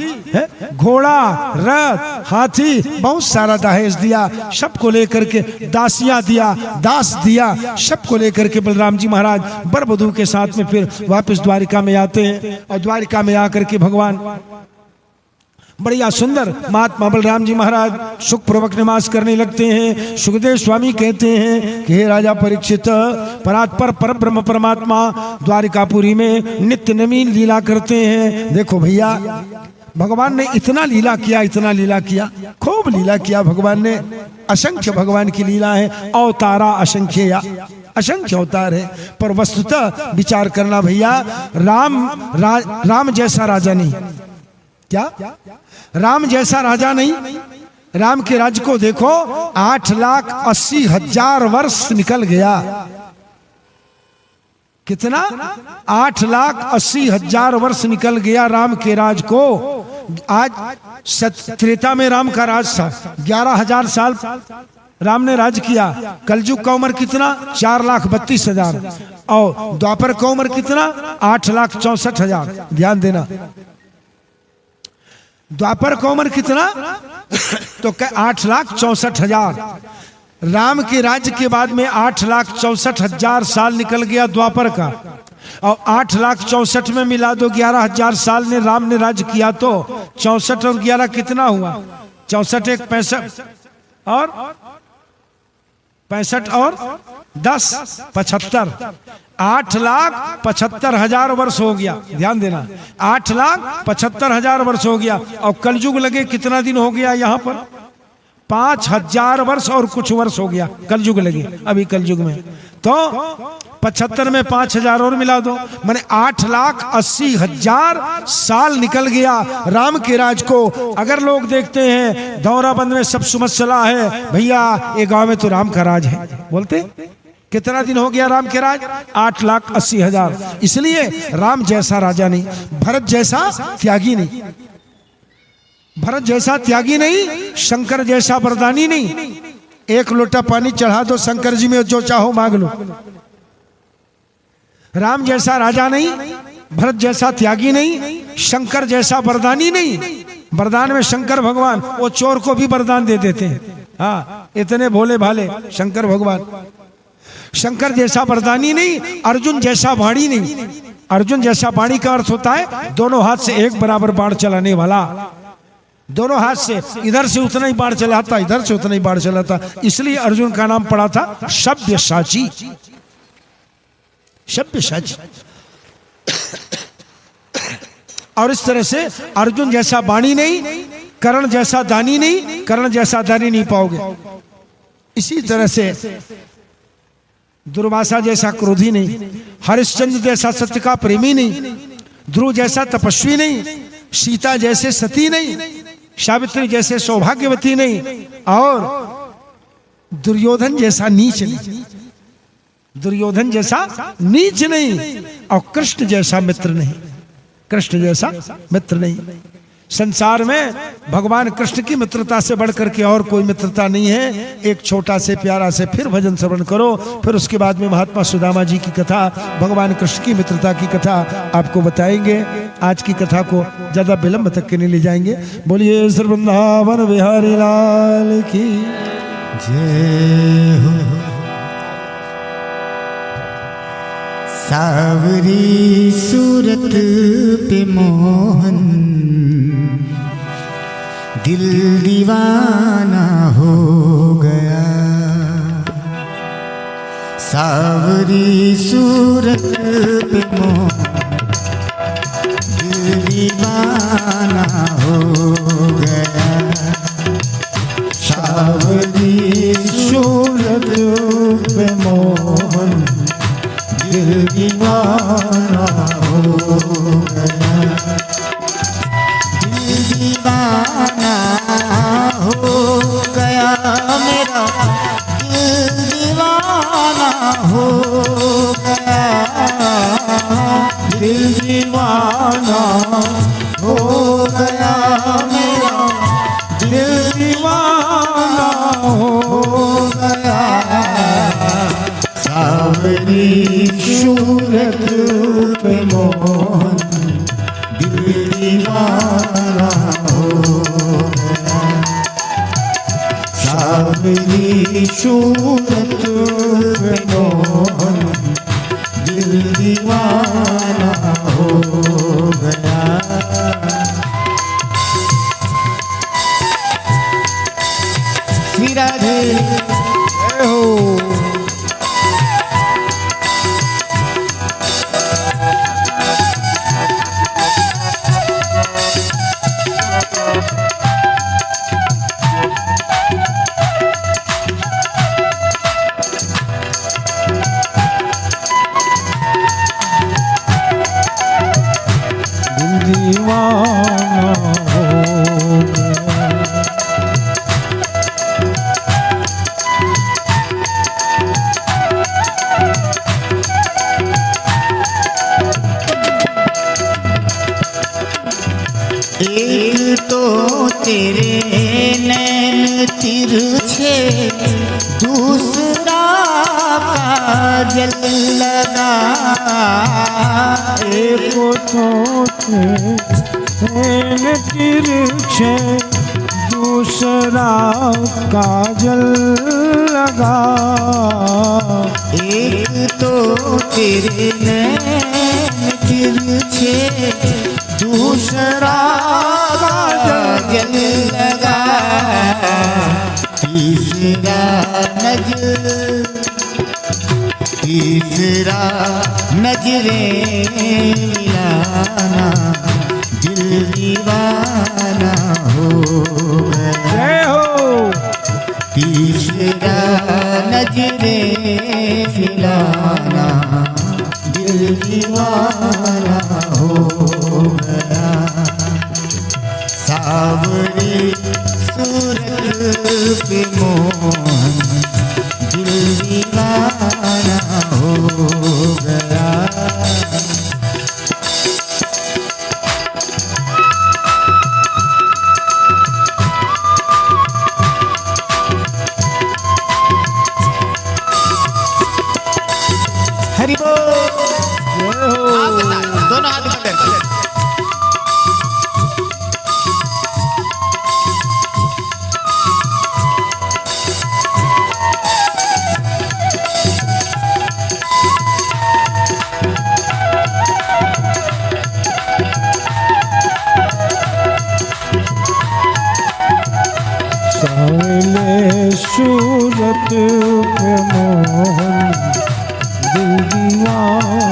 घोड़ा, रथ, हाथी, बहुत सारा दहेज दिया। सबको लेकर के दासियां दिया, दास दिया, सबको लेकर के बलराम जी महाराज बरबधू के साथ में फिर वापस द्वारिका में आते हैं। और द्वारिका में आकर के भगवान बढ़िया सुंदर महात्मा बलराम जी महाराज सुख पूर्वक निवास करने लगते हैं। सुखदेव स्वामी कहते हैं कि हे राजा परीक्षित, परात्पर पर ब्रह्म परमात्मा द्वारिकापुरी में नित्य नवीन लीला करते हैं। देखो भैया, भगवान ने इतना लीला किया, इतना लीला किया, खूब लीला किया भगवान ने। असंख्य भगवान की लीला है, अवतारा असंख्य, असंख्य अवतार है। पर वस्तुतः विचार करना भैया, राम जैसा राजा नहीं। क्या? राम जैसा राजा नहीं। राम के राज्य को देखो, 8,80,000 वर्ष निकल गया। कितना? 8,80,000 वर्ष निकल गया राम के राज को। आज त्रेता में राम का राज था, 11,000 साल राम ने राज किया। कलयुग का उम्र कितना? 4,32,000। और द्वापर का उम्र कितना? 8,64,000। ध्यान देना, द्वापर का उम्र कितना? तो 8,64,000। राम के राज्य के बाद में 8,64,000 साल निकल गया द्वापर का, और 8,64,000 में मिला दो 11,000 साल ने राम ने राज्य किया, तो 64 और 11 कितना हुआ? 64 एक 65 और 65 और 10 75, 8,75,000 वर्ष हो गया। ध्यान देना, 8,75,000 वर्ष हो गया। और कलयुग लगे कितना दिन हो गया यहाँ पर? 5,000 वर्ष और कुछ वर्ष हो गया कलयुग लगे अभी कलयुग में। तो 75 में 5,000 और मिला दो, माने 8,80,000 साल निकल गया राम के राज को। अगर लोग देखते हैं दौराबंद में सब सुमसला है, भैया ये गांव में तो राम का राज है, बोलते कितना दिन हो गया राम के राज? 8,80,000। इसलिए राम जैसा राजा नहीं, भरत जैसा त्यागी नहीं, भरत जैसा त्यागी नहीं, शंकर जैसा वरदानी नहीं। एक लोटा पानी चढ़ा दो शंकर जी में, जो चाहो मांग लो। राम जैसा राजा नहीं, भरत जैसा त्यागी नहीं, शंकर जैसा वरदानी नहीं। वरदान में शंकर भगवान वो चोर को भी वरदान दे देते हैं। हाँ, इतने भोले भाले शंकर भगवान। शंकर जैसा वरदानी नहीं, अर्जुन जैसा वाणी नहीं। अर्जुन जैसा वाणी का अर्थ होता है दोनों हाथ से एक बराबर बाण चलाने वाला। दोनों हाथ से, इधर से उतना ही बाण चलाता, इधर से उतना ही बाण चलाता। इसलिए अर्जुन का नाम पड़ा था सव्यसाची। सव्यसाची। और इस तरह से अर्जुन जैसा वाणी नहीं, कर्ण जैसा दानी नहीं, कर्ण जैसा दानी नहीं पाओगे। इसी तरह से दुर्वासा जैसा क्रोधी नहीं, हरिश्चंद्र जैसा सत्य का प्रेमी नहीं, ध्रुव जैसा तपस्वी नहीं, सीता जैसे सती नहीं, सावित्री जैसे सौभाग्यवती नहीं, और दुर्योधन जैसा नीच नहीं, दुर्योधन जैसा नीच नहीं, और कृष्ण जैसा मित्र नहीं, कृष्ण जैसा मित्र नहीं। संसार में भगवान कृष्ण की मित्रता से बढ़कर के और कोई मित्रता नहीं है। एक छोटा से प्यारा से फिर भजन श्रवण करो, फिर उसके बाद में महात्मा सुदामा जी की कथा, भगवान कृष्ण की मित्रता की कथा आपको बताएंगे। आज की कथा को ज्यादा विलंब तक के नहीं ले जाएंगे। बोलिए श्री वृंदावन बिहारी लाल की जय हो। सावरी सूरत पे मोहन दिल दीवाना हो गया। सावरी सूरत पे मोहन दिल दीवाना हो गया। सावरी सूरत पे मोहन दिल दीवाना हो गया। दिल दीवाना हो गया मेरा, दिल दीवाना हो गया। दिल दीवाना हो गया मेरा, दिल दीवाना हो गया। सावरी सूरत पे मोहन दिल दीवाना हो गया। सावरी सूरत पे मोहन दिल दीवाना हो गया। श्री राधे हो। एक तो तेरे नैन तिरछे, दूसरा काजल लगा। एक तो नैन तिरछे, दूसरा काजल लगा। एक तो तेरे नैन तिरछे, दूसरा काजल लगा। तीसरा नजरे मिलाना दिल दीवाना हो गया। तीसरा नजरे मिलाना दिल दीवाना हो गया। सावरी सूरत पे मोहन दिल दीवाना हो गया। हरि बोल। दोनों हाथ पकड़। सावले सूरत पे मोहन दिल दीवाना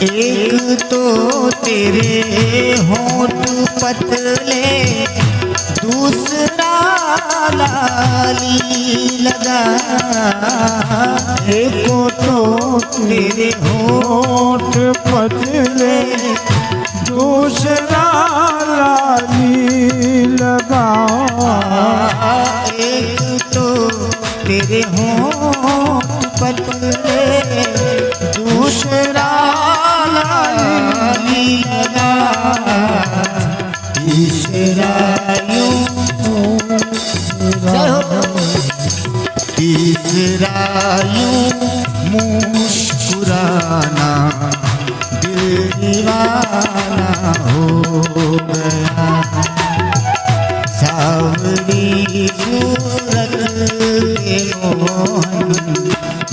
एक तो तेरे होंठ पतले, दूसरा लाली लगा। एक तो तेरे होंठ पतले, दूसरा लाली लगा। एक तो तेरे होंठ पतले, दूसरा लाली लगा। तीसरा यूं, तीसरा यूं मुस्कुराना, दिल दीवाना हो गया। सावरी सूरत के मोहन,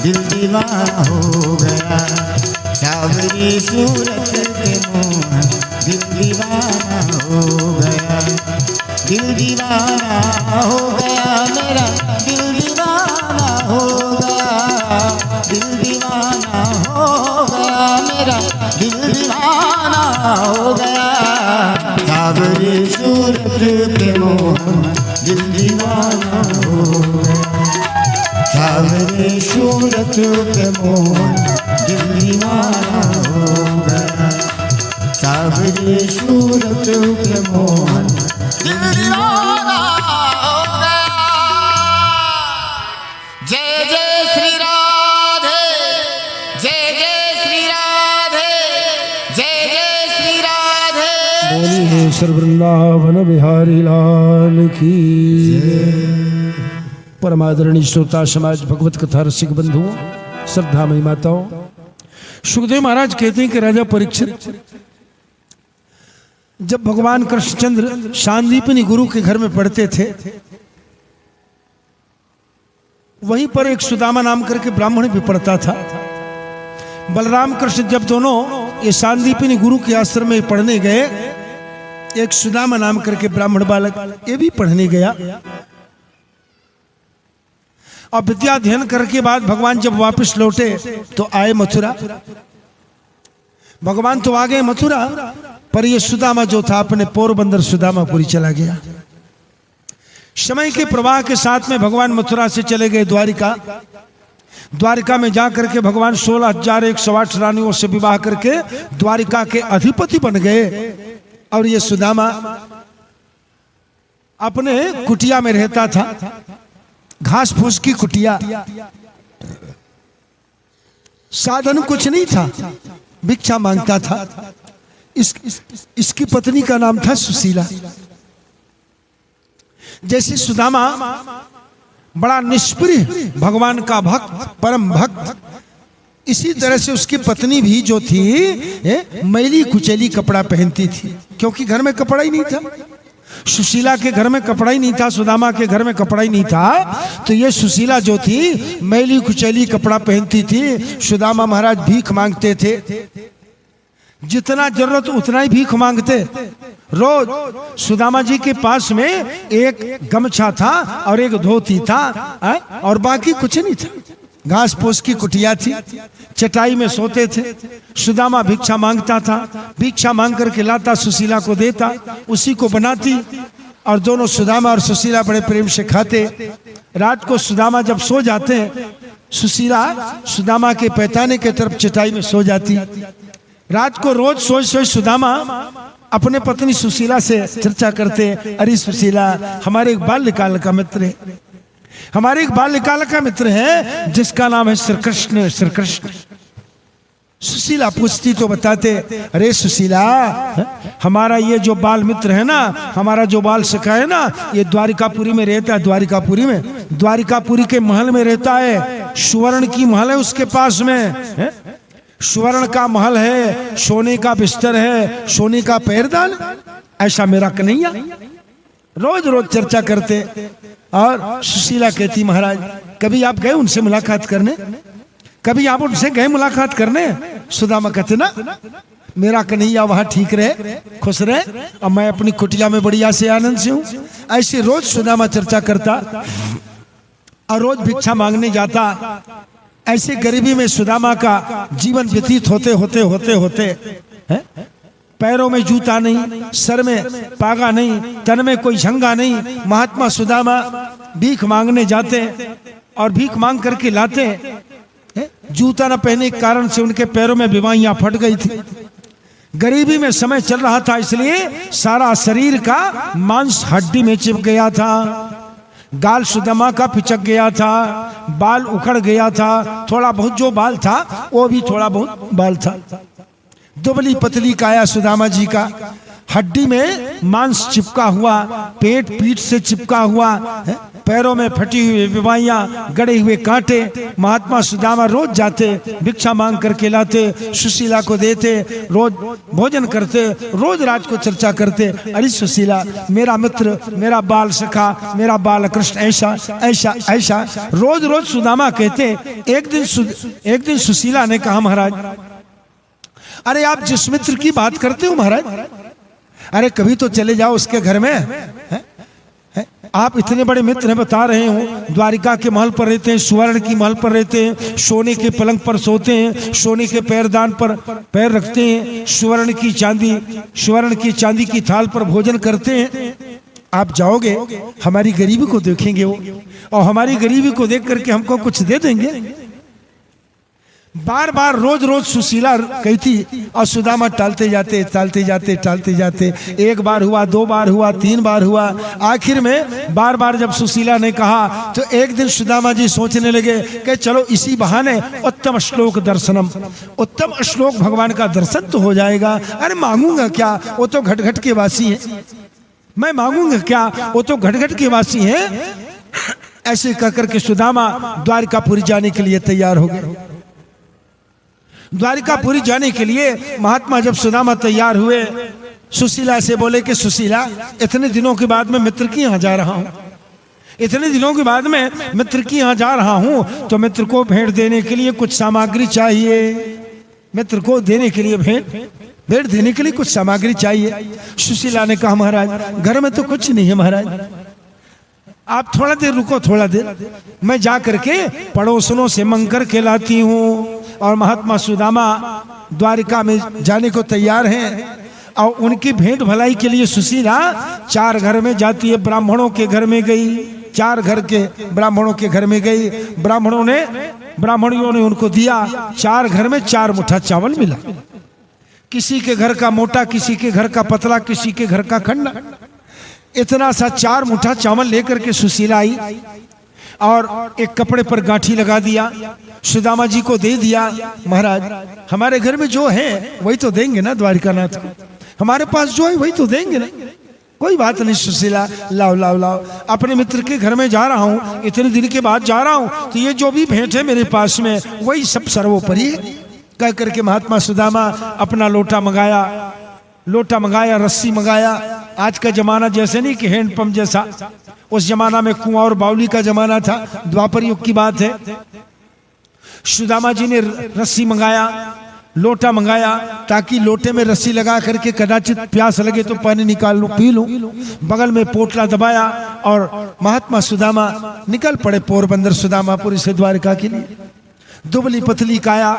दिल दीवाना हो गया। सावरी सूरत के मोहन, दिल दीवाना हो गया। दिल दीवाना हो गया मेरा, दिल दीवाना हो गया। दिल दीवाना हो गया मेरा, दिल दीवाना हो गया। सावरी सूरत के मोहन, दिल दीवाना हो गया। सावरी सूरत के मोहन, दिल दीवाना हो गया। सावरी सूरत के मोहन, दिल दीवाना हो गया। जय जय श्री राधे, जय जय श्री राधे, जय जय श्री राधे। बोलिए श्री वृंदावन बिहारी लाल की। परमादरणीय श्रोता समाज, भगवत कथा रसिक बंधुओं, श्रद्धामयी माताओं, सुखदेव महाराज कहते हैं कि राजा परीक्षित जब भगवान कृष्णचंद्र शांदीपनी गुरु के घर में पढ़ते थे, वहीं पर एक सुदामा नाम करके ब्राह्मण भी पढ़ता था। बलराम कृष्ण जब दोनों ये शांदीपनी गुरु के आश्रम में पढ़ने गए, एक सुदामा नाम करके ब्राह्मण बालक ये भी पढ़ने गया। और विद्या अध्ययन करके बाद भगवान जब वापस लौटे तो आए मथुरा। भगवान तो आ गए मथुरा, पर ये सुदामा जो था अपने पोरबंदर सुदामापुरी चला गया। समय के प्रवाह के साथ में भगवान मथुरा से चले गए द्वारिका। द्वारिका में जाकर के भगवान 16,108 रानियों से विवाह करके द्वारिका के अधिपति बन गए। और ये सुदामा अपने कुटिया में रहता था, घास फूस की कुटिया, साधन कुछ नहीं था, भिक्षा मांगता था। इसकी पत्नी का नाम था सुशीला। जैसे सुदामा बड़ा निष्प्रिय, भगवान का भक्त, परम भक्त, इसी तरह से उसकी पत्नी भी जो थी मैली कुचैली कपड़ा पहनती थी, क्योंकि घर में कपड़ा ही नहीं था। सुशीला के घर में कपड़ा ही नहीं था, सुदामा के घर में कपड़ा ही नहीं था, तो ये सुशीला जो थी मैली कुचैली कपड़ा पहनती थी। सुदामा महाराज भीख मांगते थे, जितना जरूरत उतना ही भीख मांगते। रोज सुदामा जी के पास में एक गमछा था और एक धोती था, और बाकी कुछ नहीं था। घास फूस की कुटिया थी, चटाई में सोते थे। सुदामा भिक्षा मांगता था, भिक्षा मांग करके लाता, सुशीला को देता, उसी को बनाती, और दोनों सुदामा और सुशीला बड़े प्रेम से खाते। रात को सुदामा जब सो जाते, सुशीला सुदामा के पैताने के तरफ चटाई में सो जाती। रात को रोज सोच सोच सुदामा अपने पत्नी सुशीला से चर्चा करते, अरे सुशीला, हमारे एक बाल्यकाल का मित्र है, हमारे एक बाल्यकाल का मित्र है जिसका नाम है श्री कृष्ण। श्री कृष्ण। सुशीला पूछती तो बताते, अरे सुशीला, हमारा ये जो बाल मित्र है ना, हमारा जो बाल सखा है ना, ये द्वारिकापुरी में रहता है। द्वारिकापुरी में, द्वारिकापुरी के महल में रहता है। सुवर्ण की महल है उसके पास में, सुवर्ण का महल है, सोने का बिस्तर है, सोने का पैरदान। ऐसा मेरा कन्हैया। रोज रोज चर्चा करते। और सुशीला कहती, महाराज कभी आप गए उनसे मुलाकात करने? कभी आप उनसे गए मुलाकात करने? सुदामा कहते, ना, मेरा कन्हैया वहां ठीक रहे, खुश रहे, और मैं अपनी कुटिया में बढ़िया से आनंद से हूं। ऐसे रोज सुदामा चर्चा करता और रोज भिक्षा मांगने जाता। ऐसे गरीबी में सुदामा का जीवन व्यतीत होते होते होते होते है? पैरों में जूता नहीं, सर में पागा नहीं, तन में कोई झंगा नहीं। महात्मा सुदामा भीख मांगने जाते और भीख मांग करके लाते। जूता न पहने के कारण से उनके पैरों में बीमारियां फट गई थी। गरीबी में समय चल रहा था, इसलिए सारा शरीर का मांस हड्डी में चिपक गया था। गाल सुदामा का पिचक गया था, बाल उखड़ गया था, थोड़ा बहुत जो बाल था वो भी थोड़ा बहुत बाल था। दुबली पतली काया सुदामा जी का, हड्डी में मांस चिपका हुआ, पेट पीठ से चिपका हुआ, पैरों में फटी हुई बीमारियां, गड़े हुए कांटे। महात्मा सुदामा रोज जाते, भिक्षा मांग करके लाते, सुशीला को देते, रोज भोजन करते, रोज रात को चर्चा करते। अरे सुशीला, मेरा मित्र, मेरा बाल सखा, मेरा बाल कृष्ण, ऐसा ऐसा ऐसा रोज रोज सुदामा कहते। एक दिन सुशीला ने कहा, महाराज, अरे आप जिस मित्र की बात करते हो महाराज, अरे कभी तो चले जाओ उसके घर में। आप इतने बड़े मित्र हैं, बता रहे हो, द्वारिका के महल पर रहते हैं, सुवर्ण की महल पर रहते हैं, सोने के पलंग पर सोते हैं, सोने के पैरदान पर पैर रखते हैं, सुवर्ण की चांदी की थाल पर भोजन करते हैं। आप जाओगे, हमारी गरीबी को देखेंगे वो, और हमारी गरीबी को देख करके हमको कुछ दे देंगे। बार बार रोज रोज सुशीला कहती और सुदामा टालते जाते। एक बार हुआ, दो बार हुआ, तीन बार हुआ। आखिर में बार बार जब सुशीला ने कहा तो एक दिन सुदामा जी सोचने लगे कि चलो इसी बहाने उत्तम श्लोक दर्शनम, उत्तम श्लोक भगवान का दर्शन तो हो जाएगा। अरे मांगूंगा क्या, वो तो घट के वासी है, मैं मांगूंगा क्या, वो तो घट के वासी है। ऐसे कहकर के सुदामा द्वारिकापुरी जाने के लिए तैयार हो गए। द्वारिकापुरी जाने के लिए महात्मा जब सुदामा तैयार हुए, सुशीला से बोले कि सुशीला, इतने दिनों के बाद मैं मित्र की यहाँ जा रहा हूँ, इतने दिनों के बाद मैं मित्र की यहाँ जा रहा हूँ, तो मित्र को भेंट देने के लिए कुछ सामग्री चाहिए। मित्र को देने के लिए भेंट देने के लिए कुछ सामग्री चाहिए। सुशीला ने कहा, महाराज घर में तो कुछ नहीं है महाराज, आप थोड़ा देर रुको, थोड़ा देर, मैं जा करके पड़ोसनों से मंग कर के लाती हूँ। और महात्मा सुदामा द्वारिका में जाने को तैयार हैं और उनकी भेंट भलाई के लिए सुशीला 4 घर में जाती है। ब्राह्मणों के घर में गई, 4 घर के ब्राह्मणों के घर में गई। ब्राह्मणियों ने उनको दिया, 4 घर में 4 मुट्ठा चावल मिला। किसी के घर का मोटा, किसी के घर का पतला, किसी के घर का खंडा। इतना सा 4 मुट्ठा चावल लेकर के सुशीला आई और एक कपड़े पर गांठी लगा दिया, सुदामा जी को दे दिया। महाराज हमारे घर में जो है वही तो देंगे ना द्वारिकानाथ को, हमारे पास जो है वही तो देंगे ना, कोई बात नहीं सुशीला, लाओ लाओ लाओ, अपने मित्र के घर में जा रहा हूँ, इतने दिन के बाद जा रहा हूँ, तो ये जो भी भेंट है मेरे पास में वही सब सर्वोपरि है। कह करके महात्मा सुदामा अपना लोटा मंगाया, रस्सी मंगाया। आज का जमाना जैसे नहीं कि हैंडपंप जैसा, उस जमाना में कुआं और बावली का जमाना था, द्वापर युग की बात है। सुदामा जी ने रस्सी मंगाया, लोटा मंगाया, ताकि लोटे में रस्सी लगा करके कदाचित प्यास लगे तो पानी निकाल लूं, पी लूं। बगल में पोटला दबाया और महात्मा सुदामा निकल पड़े पोरबंदर सुदामापुरी से द्वारिका के लिए। दुबली पतली काया,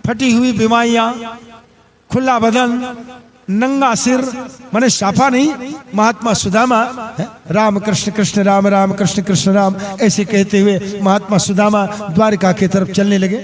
फटी हुई बीमारियां, खुला बदन, नंगा सिर, माने साफा नहीं। महात्मा सुदामा राम कृष्ण कृष्ण राम, राम कृष्ण कृष्ण राम, ऐसे कहते हुए महात्मा सुदामा द्वारिका की तरफ चलने लगे।